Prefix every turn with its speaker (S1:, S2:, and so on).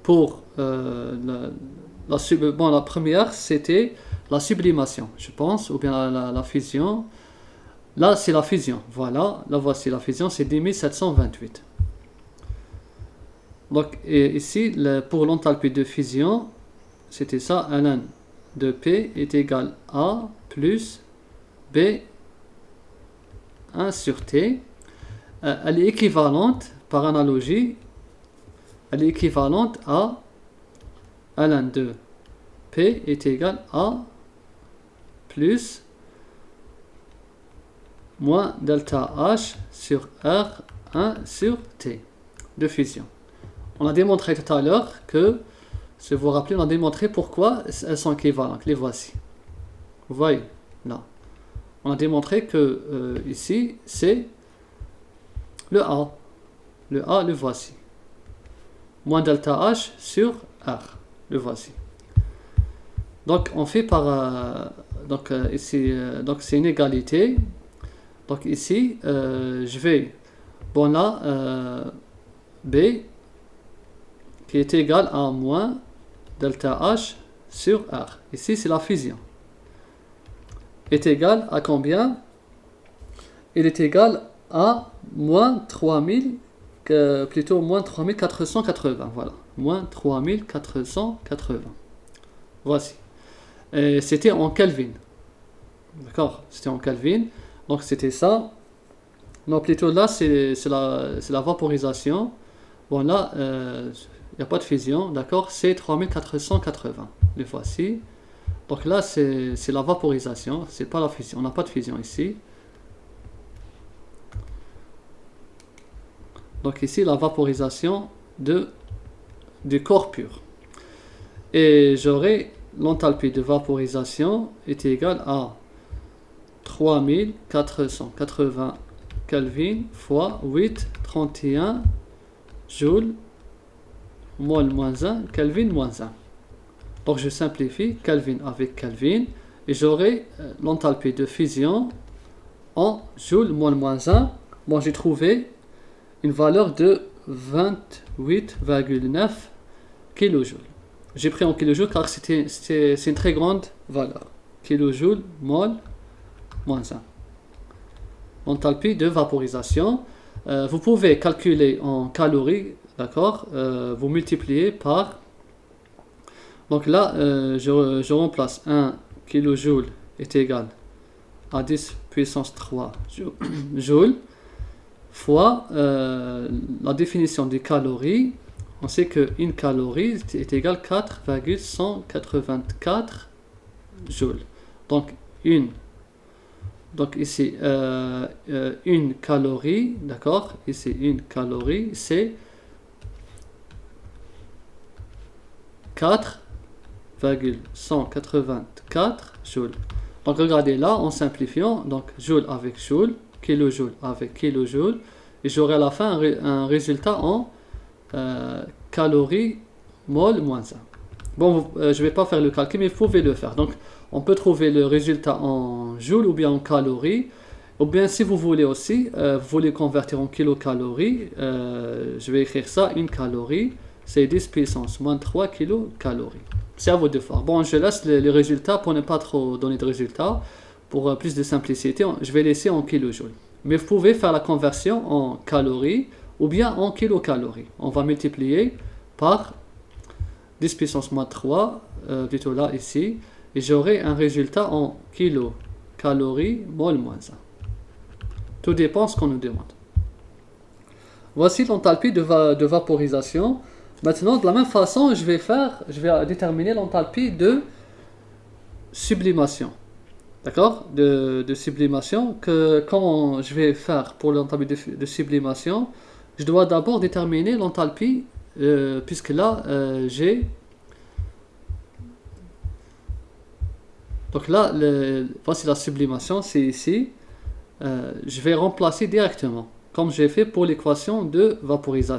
S1: pour la première, c'était la sublimation, je pense, ou bien la fusion. Là, c'est la fusion. Voilà, là, voici la fusion, c'est 10728. Donc, et ici, pour l'enthalpie de fusion, c'était ça, ln de P est égal à plus B 1 sur T. Elle est équivalente, par analogie, elle est équivalente à ln de P est égal à plus moins delta H sur R1 sur T de fusion. On a démontré tout à l'heure que, si vous vous rappelez, on a démontré pourquoi elles sont équivalentes. Les voici. Vous voyez, là. On a démontré que ici, c'est le A. Le A, le voici. Moins delta H sur R. Le voici. Donc, on fait par... ici, c'est une égalité. Donc, ici, je vais... Bon, là, B qui est égal à moins delta H sur R. Ici, c'est la fusion. Est égal à combien? Il est égal à moins 3480. Voilà. Moins 3480. Voici. C'était en Kelvin. D'accord? C'était en Kelvin. Donc, c'était ça. Non, plutôt là, c'est la vaporisation. Bon, là, il n'y a pas de fusion. D'accord? C'est 3480. Les voici. Donc là, c'est la vaporisation. C'est pas la fusion. On n'a pas de fusion ici. Donc ici, la vaporisation du corps pur. Et j'aurai l'enthalpie de vaporisation est égale à 3480 Kelvin fois 8,31 joules mol moins 1 Kelvin moins 1. Donc je simplifie Kelvin avec Kelvin et j'aurai l'enthalpie de fusion en joules mol moins 1. Bon, j'ai trouvé une valeur de 28,9 kJ. J'ai pris en kilojoules car c'est une très grande valeur. Kilojoule mol moins 1. L'enthalpie de vaporisation. Vous pouvez calculer en calories, d'accord? Vous multipliez par... Donc là, je remplace 1 kJ est égal à 10 puissance 3 joules fois la définition des calories. On sait qu'une calorie est égale à 4,184 joules. Donc ici, une calorie, d'accord? Ici, une calorie, c'est 4,184 joules. Donc regardez là, en simplifiant, donc joule avec joule, kilojoule avec kilojoule, et j'aurai à la fin un résultat en calories mol moins 1. Bon, je ne vais pas faire le calcul, mais vous pouvez le faire. Donc, on peut trouver le résultat en joules ou bien en calories. Ou bien, si vous voulez aussi, vous voulez convertir en kilocalories, je vais écrire ça, une calorie, c'est 10 puissance moins 3 kilocalories. C'est à vous de faire. Bon, je laisse les résultats pour ne pas trop donner de résultats. Pour plus de simplicité, je vais laisser en kilojoules. Mais vous pouvez faire la conversion en calories ou bien en kilocalories. On va multiplier par 10 puissance moins 3, plutôt là, ici, et j'aurai un résultat en kilocalories mol moins 1. Tout dépend de ce qu'on nous demande. Voici l'enthalpie de vaporisation. Maintenant, de la même façon, je vais déterminer l'enthalpie de sublimation. D'accord? De sublimation. Comment je vais faire pour l'enthalpie de sublimation? Je dois d'abord déterminer l'enthalpie, puisque là, j'ai... Donc là, voici la sublimation, c'est ici. Je vais remplacer directement, comme j'ai fait pour l'équation de vaporisation.